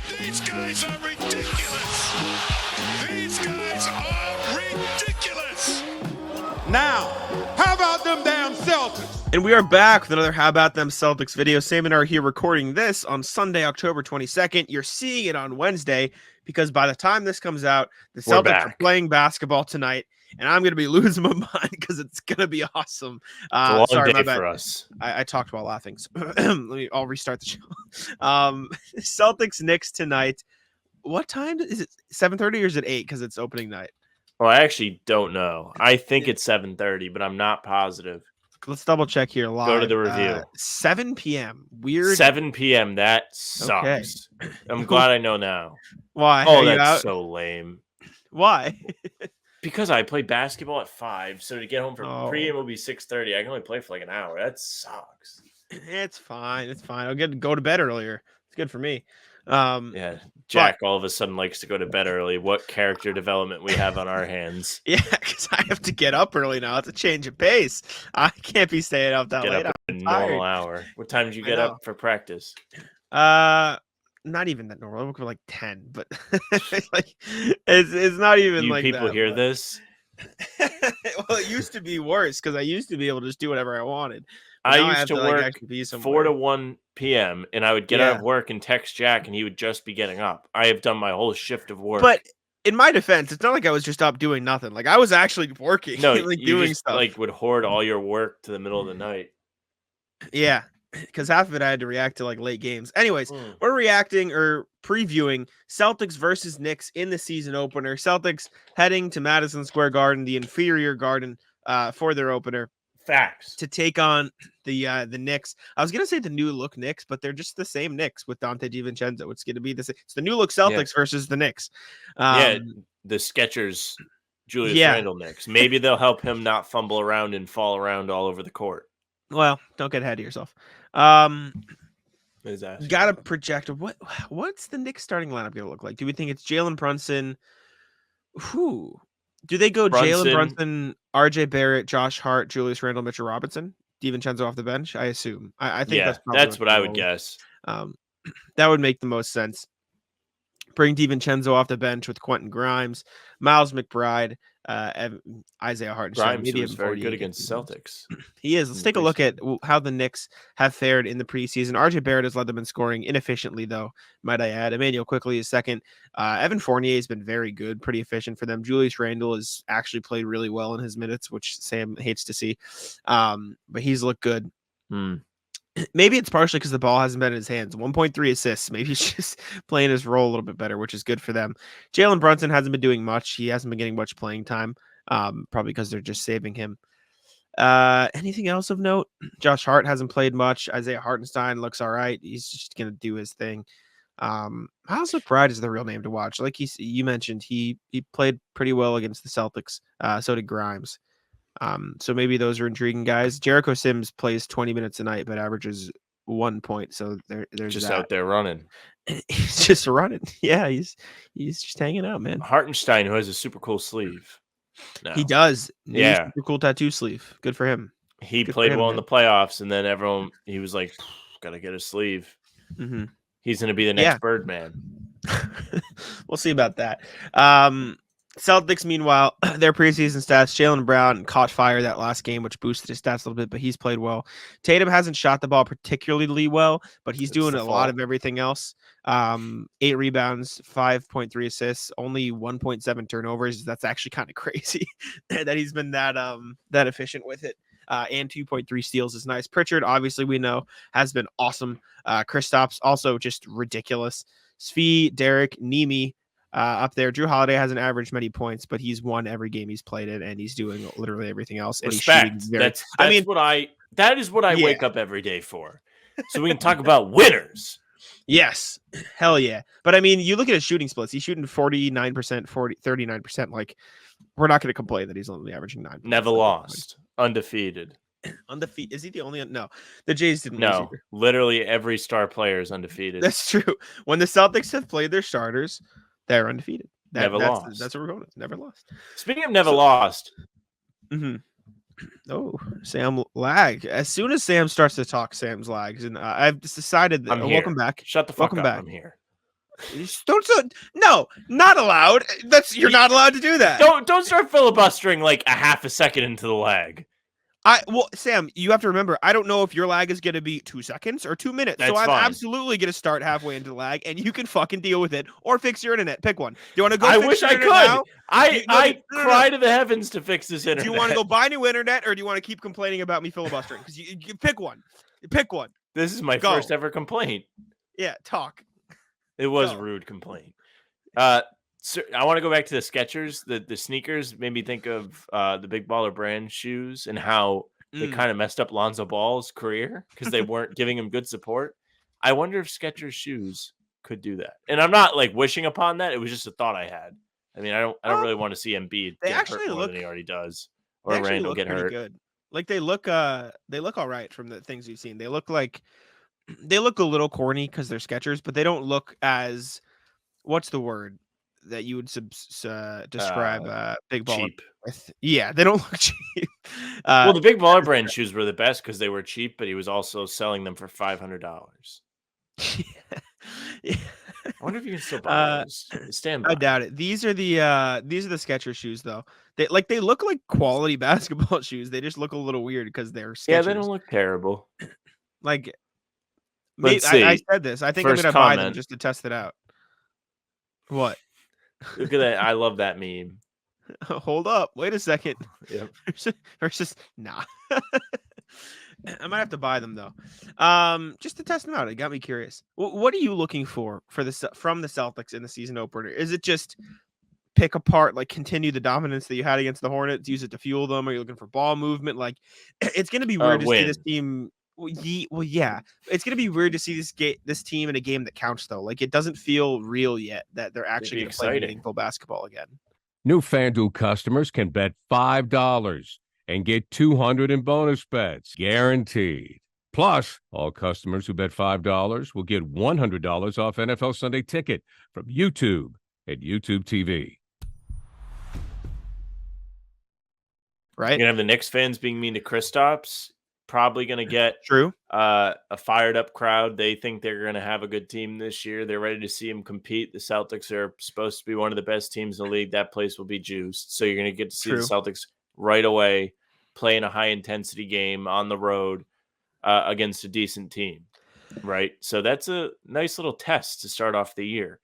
These guys are ridiculous. These guys are ridiculous. Now, how about them damn Celtics? And we are back with another How About Them Celtics video. Sam and I are here recording this on Sunday, October 22nd. You're seeing it on Wednesday because by the time this comes out, the Celtics are playing basketball tonight, and I'm going to be losing my mind because it's going to be awesome. It's a long sorry, day my bad. for us. I talked while laughing. So I'll restart the show. Celtics Knicks tonight. What time is it? 7:30 or is it 8 because it's opening night? Well, I actually don't know. I think it's 7:30, but I'm not positive. Let's double check here live. Go to the review. 7 p.m. Weird. 7 p.m. That sucks. Okay. I'm glad I know now. Why? Oh, that's so lame. Why? Because I play basketball at 5, so to get home from pregame will be 6:30. I can only play for like an hour. That sucks. It's fine. It's fine. I'll get to go to bed earlier. It's good for me. Yeah, Jack all of a sudden likes to go to bed early. What character development we have on our hands. Yeah, because I have to get up early now. It's a change of pace. I can't be staying up that late. Get up at a normal hour. What time did you get up for practice? Not even that normal. I woke up at like 10, but like it's not even like people that, hear this? Well, it used to be worse because I used to be able to just do whatever I wanted. I used to work 4 to 1 p.m. and I would get out of work and text Jack and he would just be getting up. I have done my whole shift of work. But in my defense, it's not like I was just up doing nothing. Like I was actually working. No, like you doing just, stuff. Like would hoard all your work to the middle of the night. Yeah, because half of it I had to react to like late games. Anyways, we're reacting or previewing Celtics versus Knicks in the season opener. Celtics heading to Madison Square Garden, the inferior garden, for their opener. Facts. To take on the Knicks. I was gonna say the new look Knicks, but they're just the same Knicks with Dante DiVincenzo. It's gonna be the same. It's the new look Celtics versus the Knicks. The Skechers Julius Randle Knicks. Maybe they'll help him not fumble around and fall around all over the court. Well, don't get ahead of yourself. Gotta project what's the Knicks starting lineup gonna look like? Do we think it's Jalen Brunson? Who? Do they go Jalen Brunson, RJ Barrett, Josh Hart, Julius Randle, Mitchell Robinson, DiVincenzo off the bench? I assume. I think that's what I would guess. That would make the most sense. Bring DiVincenzo off the bench with Quentin Grimes, Miles McBride, Isaiah Hartenstein. Grimes was very good against Celtics. He is. Let's take a look at how the Knicks have fared in the preseason. RJ Barrett has led them in scoring inefficiently, though, might I add. Emmanuel quickly is second. Evan Fournier has been very good, pretty efficient for them. Julius Randle has actually played really well in his minutes, which Sam hates to see. But he's looked good. Maybe it's partially because the ball hasn't been in his hands. 1.3 assists. Maybe he's just playing his role a little bit better, which is good for them. Jalen Brunson hasn't been doing much. He hasn't been getting much playing time, probably because they're just saving him. Anything else of note? Josh Hart hasn't played much. Isaiah Hartenstein looks all right. He's just going to do his thing. Miles McBride is the real name to watch. Like you mentioned, he played pretty well against the Celtics. So did Grimes. So maybe those are intriguing guys. Jericho Sims plays 20 minutes a night, but averages 1 point. So there's just that. Out there running. He's just running. Yeah, he's just hanging out, man. Hartenstein, who has a super cool sleeve. No. He does. Super cool tattoo sleeve. Good for him. He played well in the playoffs, and then he was like, "Gotta get a sleeve." Mm-hmm. He's gonna be the next Birdman. We'll see about that. Celtics, meanwhile, their preseason stats, Jaylen Brown caught fire that last game, which boosted his stats a little bit, but he's played well. Tatum hasn't shot the ball particularly well, but he's doing a lot of everything else. 8 rebounds, 5.3 assists, only 1.7 turnovers. That's actually kind of crazy that he's been that efficient with it. And 2.3 steals is nice. Pritchard, obviously, we know, has been awesome. Kristaps, also just ridiculous. Svi, Derek, Nemi, up there. Drew Holiday hasn't averaged many points, but he's won every game he's played in, and he's doing literally everything else. And Respect. That is what I wake up every day for. So we can talk about winners. Yes. Hell yeah. But I mean, you look at his shooting splits. He's shooting 49%, 39%. Like, we're not going to complain that he's only averaging 9. Never lost. Undefeated. Undefeated. Is he the only? No, the Jays didn't. No, literally every star player is undefeated. That's true. When the Celtics have played their starters, they're undefeated. Never lost. That's what we're going with. Never lost. Speaking of never lost. Mm-hmm. Oh, Sam lag. As soon as Sam starts to talk, Sam's lags, and I've decided that. I'm here. Welcome back. Shut the fuck up. Back. I'm here. No, not allowed. You're not allowed to do that. Don't start filibustering like a half a second into the lag. Sam, you have to remember, I don't know if your lag is going to be 2 seconds or 2 minutes. That's so I'm fine. absolutely going to start halfway into the lag, and you can fucking deal with it or fix your internet. Pick one. Do you want to go? I fix wish your I internet could. Now? I cry to the heavens to fix this internet. Do you want to go buy new internet, or do you want to keep complaining about me filibustering? Because you pick one. Pick one. This is my first ever complaint. Yeah, talk. It was a rude complaint. So I want to go back to the Skechers. The sneakers made me think of the Big Baller Brand shoes and how they kind of messed up Lonzo Ball's career because they weren't giving him good support. I wonder if Skechers shoes could do that. And I'm not like wishing upon that. It was just a thought I had. I mean, I don't really want to see Embiid get hurt more than he already does, or Randall get hurt. Good. Like they look all right from the things you've seen. They look a little corny because they're Skechers, but they don't look as, what's the word that you would describe Big Baller cheap with? Yeah, they don't look cheap. Well, the Big Baller Brand shoes were the best because they were cheap, but he was also selling them for $500. Yeah. I wonder if you can still buy those. Stand by. I doubt it. These are the Skechers shoes, though. They look like quality basketball shoes. They just look a little weird because they're Skechers. Yeah, they don't look terrible. Like, let's see. I said this. I think First I'm gonna buy them just to test it out. What? Look at that. I love that meme. Hold up. Wait a second. Yep. Versus nah. I might have to buy them though. Just to test them out. It got me curious. What are you looking for from the Celtics in the season opener? Is it just pick apart, like continue the dominance that you had against the Hornets, use it to fuel them? Are you looking for ball movement? Like, it's gonna be weird to see this team. Well, yeah, it's gonna be weird to see this team in a game that counts though. Like, it doesn't feel real yet that they're actually gonna play meaningful basketball again. New FanDuel customers can bet $5 and get $200 in bonus bets, guaranteed. Plus, all customers who bet $5 will get $100 off NFL Sunday Ticket from YouTube and YouTube TV. Right? You're gonna have the Knicks fans being mean to Kristaps. Probably going to get a fired up crowd. They think they're going to have a good team this year. They're ready to see him compete. The Celtics are supposed to be one of the best teams in the league. That place will be juiced. So you're going to get to see the Celtics right away playing a high intensity game on the road against a decent team. Right. So that's a nice little test to start off the year.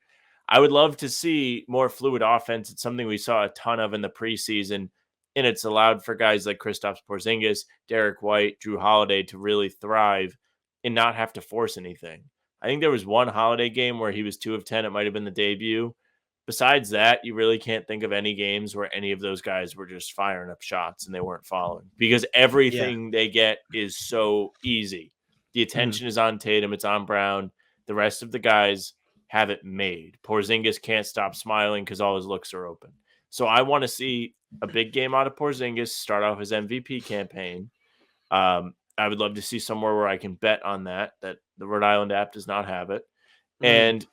I would love to see more fluid offense. It's something we saw a ton of in the preseason. And it's allowed for guys like Kristaps Porzingis, Derek White, Drew Holiday to really thrive and not have to force anything. I think there was one Holiday game where he was 2 of 10. It might have been the debut. Besides that, you really can't think of any games where any of those guys were just firing up shots and they weren't falling because everything they get is so easy. The attention is on Tatum. It's on Brown. The rest of the guys have it made. Porzingis can't stop smiling because all his looks are open. So I want to see a big game out of Porzingis, start off his MVP campaign. I would love to see somewhere where I can bet on that the Rhode Island app does not have it. And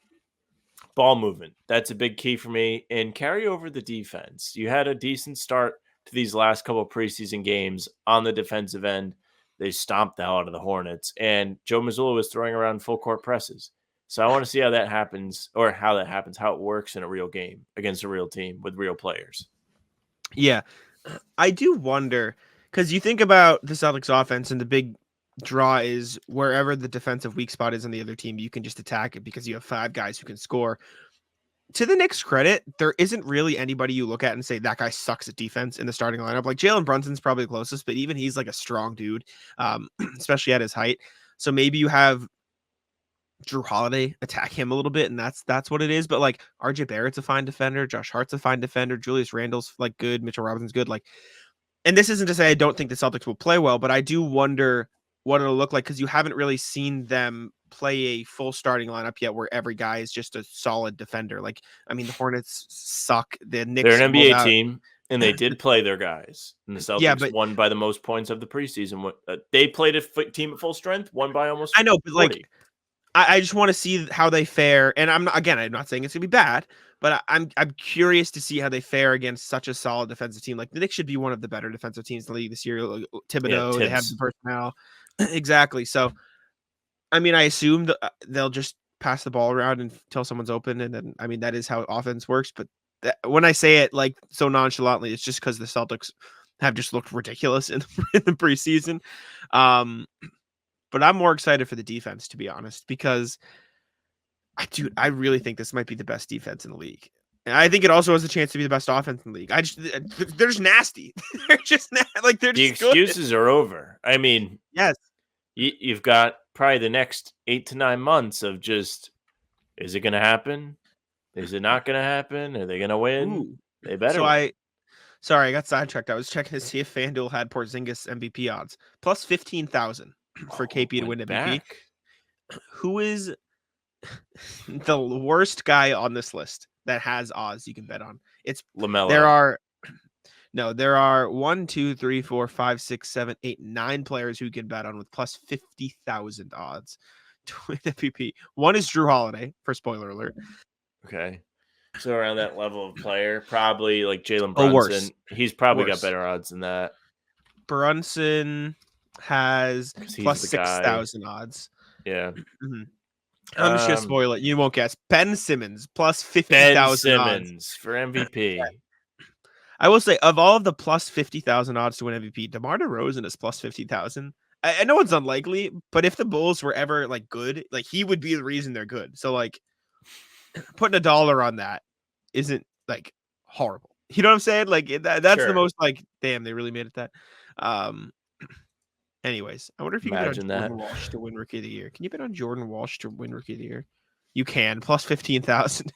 ball movement, that's a big key for me. And carry over the defense. You had a decent start to these last couple of preseason games on the defensive end. They stomped the hell out of the Hornets. And Joe Mazzulla was throwing around full court presses. So I want to see how that happens, how it works in a real game against a real team with real players. Yeah, I do wonder, because you think about the Celtics offense and the big draw is wherever the defensive weak spot is on the other team, you can just attack it because you have 5 guys who can score. To the Knicks' credit, there isn't really anybody you look at and say that guy sucks at defense in the starting lineup. Like Jalen Brunson's probably the closest, but even he's like a strong dude, especially at his height. So maybe you have Drew Holiday attack him a little bit, and that's what it is. But like RJ Barrett's a fine defender, Josh Hart's a fine defender, Julius Randle's like good, Mitchell Robinson's good. Like, and this isn't to say I don't think the Celtics will play well, but I do wonder what it'll look like because you haven't really seen them play a full starting lineup yet where every guy is just a solid defender. Like, I mean, the Hornets suck. The Knicks, they're an NBA team, and they did play their guys. And the Celtics won by the most points of the preseason. They played a team at full strength, won by almost. I know, but 40. like, I just want to see how they fare. And I'm not saying it's gonna be bad, but I'm curious to see how they fare against such a solid defensive team. Like the Knicks should be one of the better defensive teams in the league this year. Like, Thibodeau, they have the personnel. Exactly. So, I mean, I assume that they'll just pass the ball around until someone's open. And then, I mean, that is how offense works. But when I say it like so nonchalantly, it's just because the Celtics have just looked ridiculous in the preseason. But I'm more excited for the defense, to be honest, because I really think this might be the best defense in the league. And I think it also has a chance to be the best offense in the league. They're just nasty. They're just like they're the just excuses good. are over. I mean, yes, you've got probably the next 8 to 9 months of just, is it going to happen? Is it not going to happen? Are they going to win? Ooh. They better. So win. Sorry, I got sidetracked. I was checking to see if FanDuel had Porzingis MVP odds plus 15,000 for KP to win MVP. Back. Who is the worst guy on this list that has odds you can bet on? It's LaMelo. There are 1, 2, 3, 4, 5, 6, 7, 8, 9 players who can bet on with plus 50,000 odds to win MVP. One is Drew Holiday, for spoiler alert. Okay. So around that level of player, probably like Jalen Brunson. He's probably got better odds than that. Brunson has plus 6,000 odds. Yeah. Mm-hmm. I'm just going to spoil it. You won't guess. Ben Simmons plus 50,000 odds. Ben Simmons for MVP. I will say, of all of the plus 50,000 odds to win MVP, DeMar DeRozan is plus 50,000. I know it's unlikely, but if the Bulls were ever like good, like he would be the reason they're good. So like putting $1 on that isn't like horrible. You know what I'm saying? Like that's sure. the most like, damn, they really made it that. Anyways, I wonder if you can bet on Jordan Walsh to win Rookie of the Year. Can you bet on Jordan Walsh to win Rookie of the Year? You can, plus 15,000.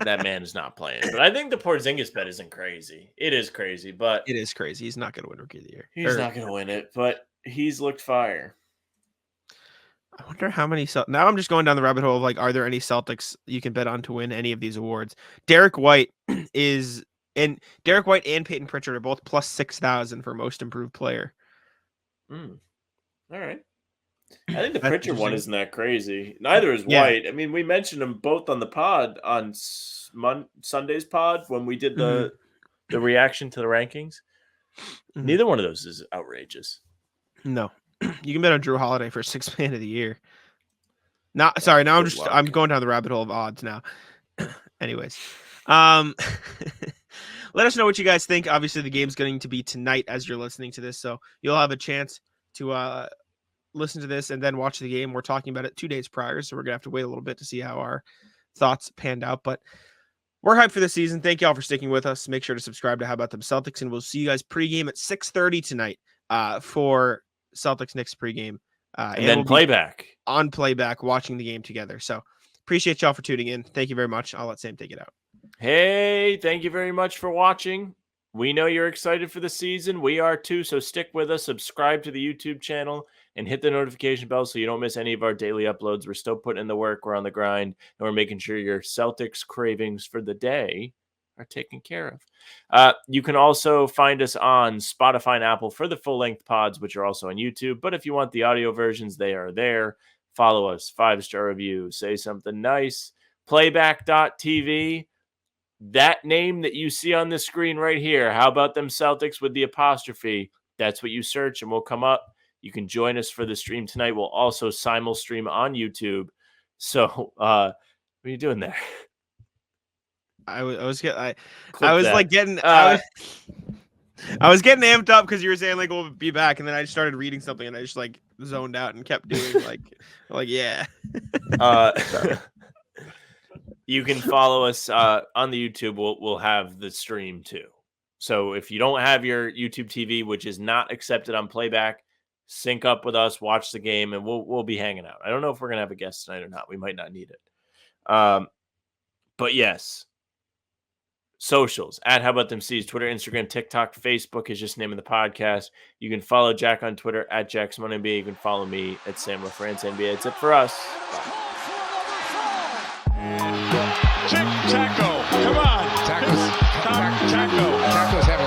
That man is not playing. But I think the Porzingis bet isn't crazy. It is crazy, but it is crazy. He's not going to win Rookie of the Year. He's not going to win it, but he's looked fire. I wonder how many. Now I'm just going down the rabbit hole of like, are there any Celtics you can bet on to win any of these awards? Derek White and Peyton Pritchard are both plus 6,000 for most improved player. All right. I think the Pritchard one isn't that crazy. Neither is White. I mean, we mentioned them both on the pod on Sunday's pod when we did the reaction to the rankings. Mm-hmm. Neither one of those is outrageous. No. You can bet on Drew Holiday for 6th man of the year. Now I'm going down the rabbit hole of odds now. Anyways. Let us know what you guys think. Obviously, the game's going to be tonight as you're listening to this, so you'll have a chance to listen to this and then watch the game. We're talking about it 2 days prior, so we're going to have to wait a little bit to see how our thoughts panned out. But we're hyped for the season. Thank you all for sticking with us. Make sure to subscribe to How About Them Celtics, and we'll see you guys pregame at 6:30 tonight for Celtics Knicks pregame. And then playback. On playback, watching the game together. So appreciate y'all for tuning in. Thank you very much. I'll let Sam take it out. Hey, thank you very much for watching. We know you're excited for the season. We are too, so stick with us. Subscribe to the YouTube channel and hit the notification bell so you don't miss any of our daily uploads. We're still putting in the work. We're on the grind, and we're making sure your Celtics cravings for the day are taken care of. You can also find us on Spotify and Apple for the full-length pods, which are also on YouTube. But if you want the audio versions, they are there. Follow us, 5-star review, say something nice. Playback.tv. That name that you see on the screen right here, How About Them Celtics with the apostrophe, that's what you search and we'll come up. You can join us for the stream tonight. We'll also simul-stream on YouTube. So, what are you doing there? I was getting amped up because you were saying like we'll be back, and then I started reading something and I just like zoned out and kept doing like yeah. You can follow us on the YouTube. We'll have the stream too. So if you don't have your YouTube TV, which is not accepted on playback, sync up with us, watch the game, and we'll be hanging out. I don't know if we're gonna have a guest tonight or not. We might not need it. But yes, socials at How About Them C's, Twitter, Instagram, TikTok, Facebook is just the name of the podcast. You can follow Jack on Twitter at JackSimonNBA. You can follow me at Sam LaFrance NBA. It's it for us. Bye. Taco, come on. Taco's having